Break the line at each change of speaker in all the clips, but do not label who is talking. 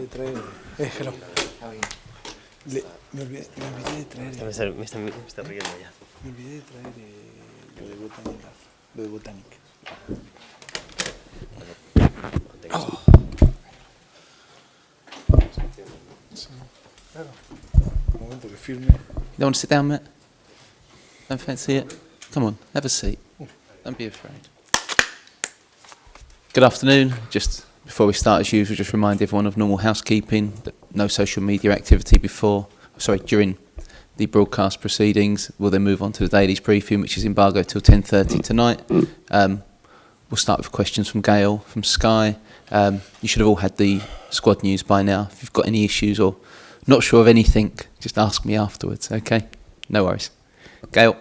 de traer. Hello. Me olvidé de traer.
Me está riendo ya.
Me olvidé de traer lo de botánica. Lo de botánica. Oh. Sí, claro. Un momento que firme.
You don't want to sit down, Matt? Don't fancy it? Come on, have a seat. Don't be afraid. Good afternoon. Just before we start, as usual, just remind everyone of normal housekeeping, that no social media activity during the broadcast proceedings. We'll then move on to the Daily's briefing, which is embargoed till 10:30 tonight. We'll start with questions from Gail, from Sky. You should have all had the squad news by now. If you've got any issues or not sure of anything, just ask me afterwards, okay? No worries. Gail.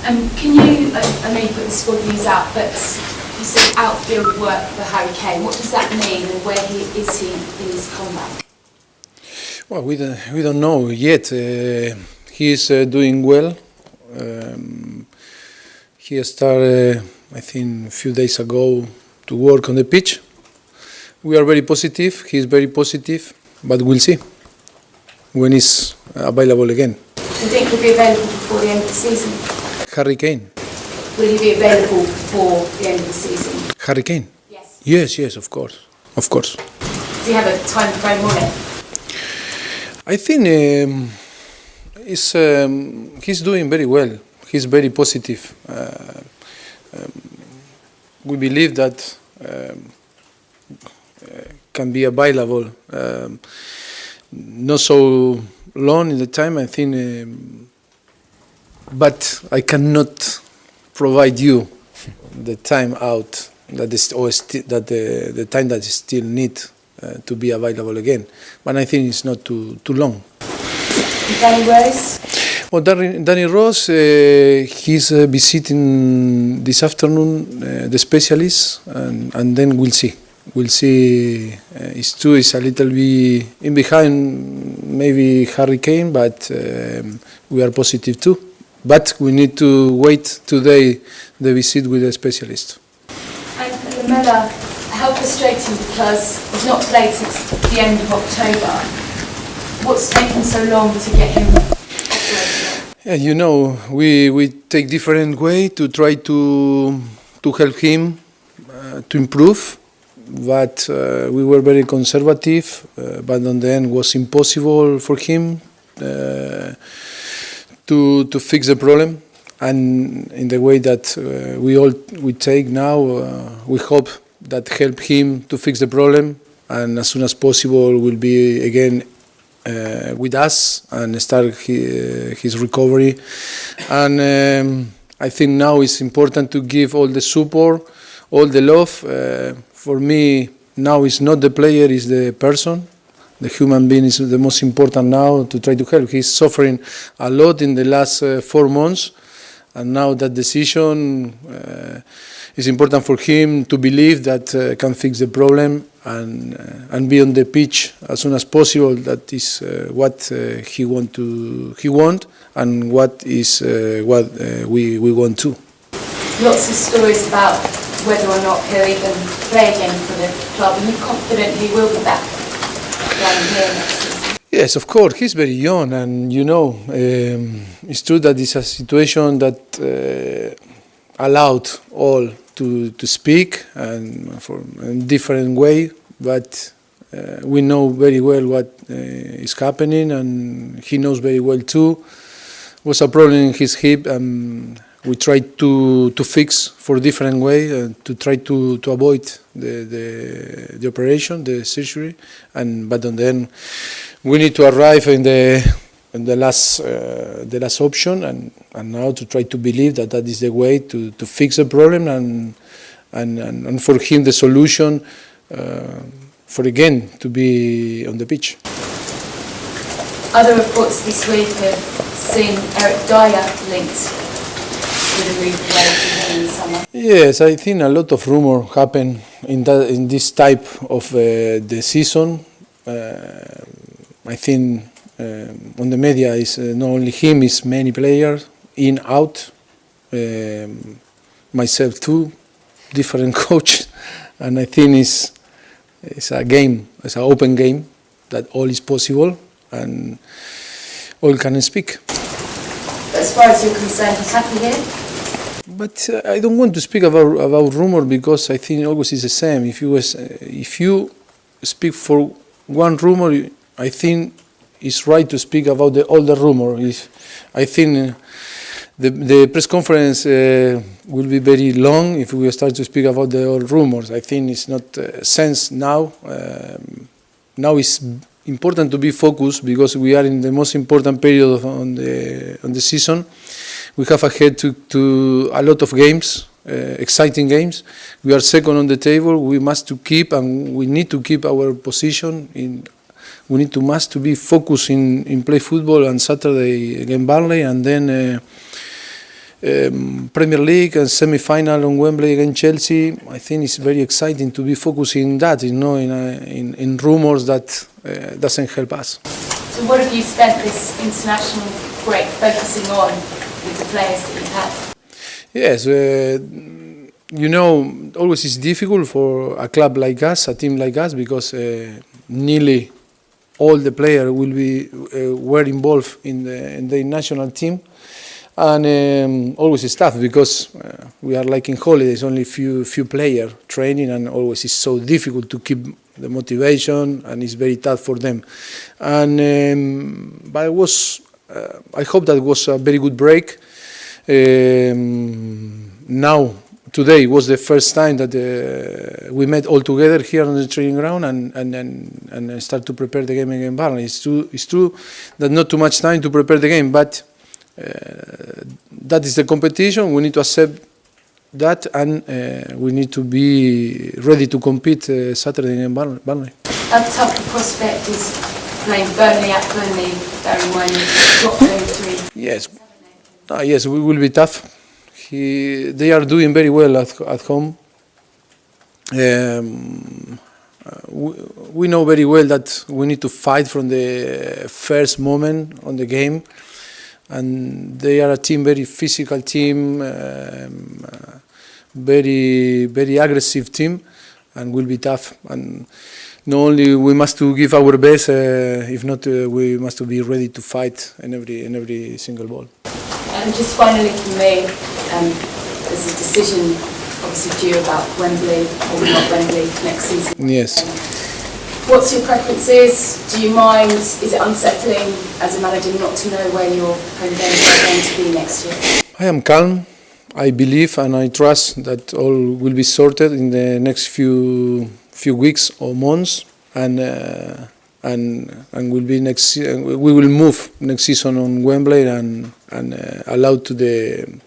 Can you, I know you put the squad news out, but you said outfield work for Harry Kane. What does that mean, and where is he in his comeback?
Well, we don't know yet. He is doing well. He started, I think, a few days ago to work on the pitch. We are very positive. He is very positive, but we'll see when he's available again.
Do you think he'll be available before the end of the season?
Harry Kane.
Will he be available before the end of the season?
Harry Kane?
Yes.
Yes, of course. Of course.
Do you have a time frame on it?
I think he's doing very well. He's very positive. We believe that can be available. Not so long in the time, I think, but I cannot provide you the time out that is the time that is still need to be available again. But I think it's not too long.
Danny Rose?
Well, Danny Rose, he's visiting this afternoon the specialist, and then we'll see. We'll see. His two is a little bit in behind, maybe Harry Kane, but we are positive too. But we need to wait today the visit with the specialist.
And Lamella, how frustrating, because he's not played since the end of October. What's taken so long to get him operational?
Yeah, you know, we take different way to try to help him to improve. But we were very conservative, but on the end was impossible for him to fix the problem. And in the way that we take now, we hope that help him to fix the problem, and as soon as possible will be again with us and start his recovery. And I think now it's important to give all the support, all the love. For me, now it's not the player, it's the person. The human being is the most important now to try to help. He's suffering a lot in the last 4 months, and now that decision is important for him to believe that can fix the problem and be on the pitch as soon as possible. That is what he want, and what is what we want to.
Lots of stories about whether or not he'll even play again for the club. Are you confident he will be back down here next season?
Yes, of course. He's very young, and you know, it's true that it's a situation that allowed all to speak and for a different way. But we know very well what is happening, and he knows very well too. Was a problem in his hip. We tried to fix for a different way to try to avoid the operation, the surgery, but then we need to arrive in the last option, and now to try to believe that is the way to fix the problem, and for him the solution for again to be on the pitch.
Other reports this week have seen Eric Dyer linked.
Yes, I think a lot of rumor happen in this type of the season. I think on the media is not only him, it's many players in, out. Myself too, different coach, and I think it's a game, it's an open game that all is possible and all can speak.
As far as you're concerned, he's happy here?
But I don't want to speak about rumor because I think always is the same. If you speak for one rumor, I think it's right to speak about all the rumor. I think the press conference will be very long if we start to speak about the all rumors. I think it's not sense now. Now it's important to be focused because we are in the most important period on the season. We have ahead to a lot of games, exciting games. We are second on the table. We must to keep and we need to keep our position. We need to be focused in play football on Saturday against Burnley and then Premier League and semi-final on Wembley against Chelsea. I think it's very exciting to be focusing in that, in rumors that doesn't help us.
So what have you spent this international break focusing on with the players that you've had?
Yes, always it's difficult for a club like us, a team like us, because nearly all the players were involved in the national team. And always it's tough because we are like in holidays, only few players training, and always it's so difficult to keep the motivation, and it's very tough for them. And but I hope that was a very good break. Now today was the first time that we met all together here on the training ground and start to prepare the game against Burnley. It's true that not too much time to prepare the game, but that is the competition. We need to accept that, and we need to be ready to compete Saturday in Burnley.
How tough the prospect is playing Burnley at Burnley, bearing in mind you've got those three?
Yes, yes, we will be tough. They are doing very well at home. We know very well that we need to fight from the first moment on the game. And they are a team, very physical team, very aggressive team, and will be tough. And not only we must to give our best, if not, we must to be ready to fight in every single ball.
And just finally for me, there's a decision obviously due about Wembley or not Wembley next season.
Yes.
What's your preferences? Do you mind? Is it unsettling as a manager not to know where your home games are going to be next year? I am calm. I believe and I trust that all will be sorted in the next few weeks or months, and will be we will move next season on Wembley and allow to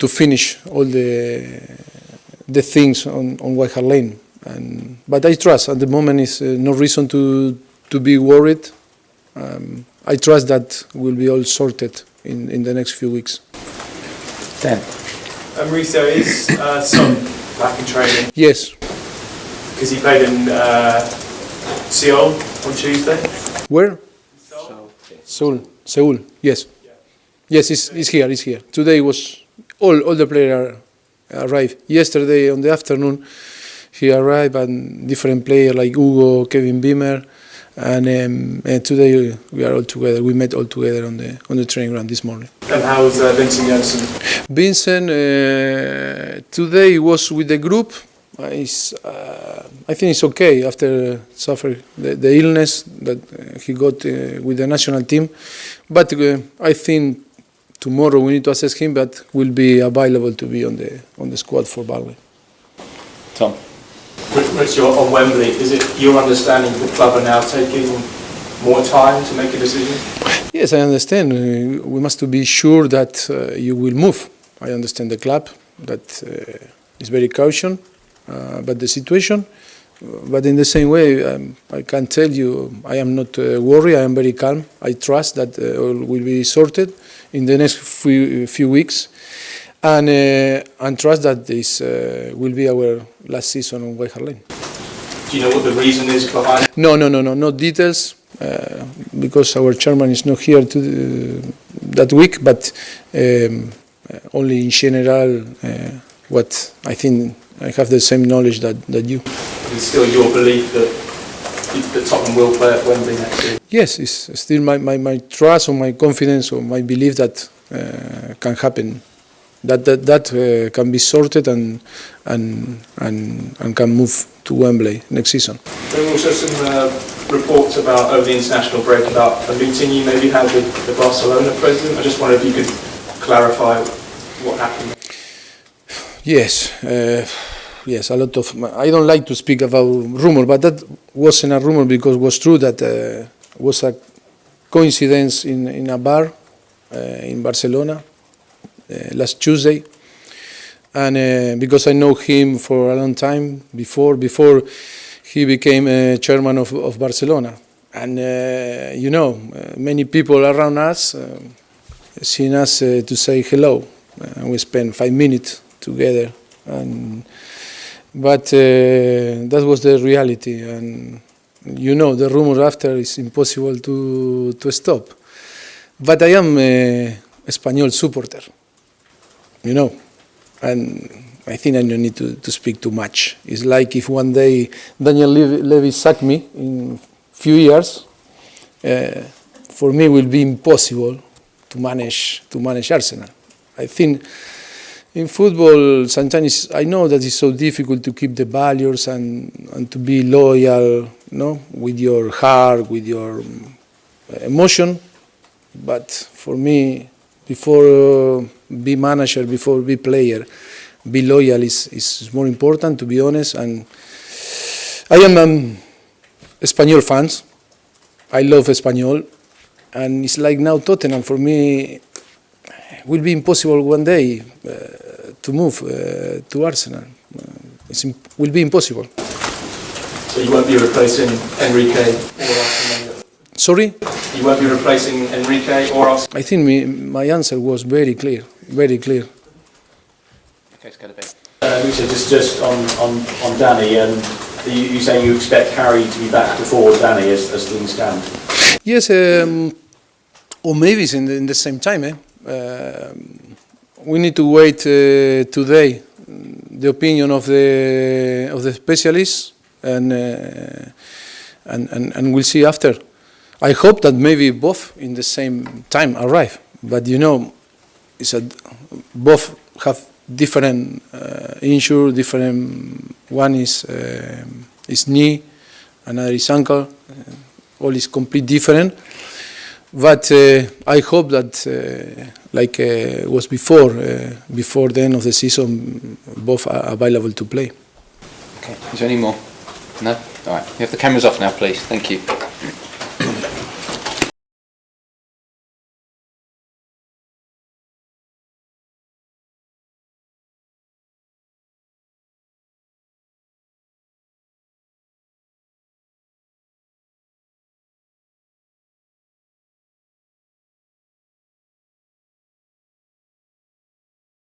finish all the things on White Hart Lane. But I trust at the moment is no reason to be worried. I trust that will be all sorted in the next few weeks.
Dan. Mauricio, is Son back in training?
Yes.
Because he played in Seoul on Tuesday.
Where? Seoul. Yes. Yes, he's here. Today was all the players arrived. Yesterday on the afternoon, he arrived, and different players like Hugo, Kevin Beamer, and today we are all together. We met all together on the training ground this morning.
And how's Vincent Janssen?
Vincent today was with the group. I think it's okay after suffering the illness that he got with the national team. But I think tomorrow we need to assess him, but will be available to be on the squad for Burnley.
Tom. Once you're on Wembley, is it your understanding the club are now taking more time to make a decision?
Yes, I understand. We must to be sure that you will move. I understand the club that is very cautious about the situation. But in the same way, I can tell you I am not worried. I am very calm. I trust that all will be sorted in the next few weeks. And trust that this will be our last season on White Hart Lane.
Do you know what the reason is behind it?
No details, because our chairman is not here that week, but only in general what I think I have the same knowledge that you.
It's still your belief that Tottenham will play at Wembley next year?
Yes, it's still my trust or my confidence or my belief that can happen. That can be sorted and can move to Wembley next season.
There were also some reports about over the international break about a meeting you maybe had with the Barcelona president. I just wondered if you could clarify what happened.
Yes, yes, a lot of. I don't like to speak about rumor, but that wasn't a rumor because it was true that was a coincidence in a bar in Barcelona last Tuesday, and because I know him for a long time before he became chairman of Barcelona, and many people around us seen us to say hello. We spent 5 minutes together, but that was the reality, and the rumor after is impossible to stop. But I am a Espanyol supporter, and I think I don't need to speak too much. It's like if one day Daniel Levy sacked me in few years, for me it will be impossible to manage Arsenal. I think in football sometimes I know that it's so difficult to keep the values and to be loyal, with your heart, with your emotion. But for me, before be manager, before be player, be loyal is more important, to be honest. And I am Espanyol fans. I love Espanyol, and it's like now Tottenham for me. Will be impossible one day to move to Arsenal. It will be impossible.
So you won't be replacing Enrique or Arsene Wenger?
Sorry?
You won't be replacing Enrique or Arsene?
I think my answer was very clear, very clear.
Okay, it's got to be.
Lucia, just on Danny, you saying you expect Harry to be back before Danny as things stand?
Yes, or maybe it's in the same time. We need to wait today the opinion of the specialists, and we'll see after. I hope that maybe both in the same time arrive, but both have different injury, different. One is knee, another is ankle. All is completely different. But I hope that, like was before the end of the season, both are available to play.
Okay. Is there any more? No? All right. You have the cameras off now, please. Thank you.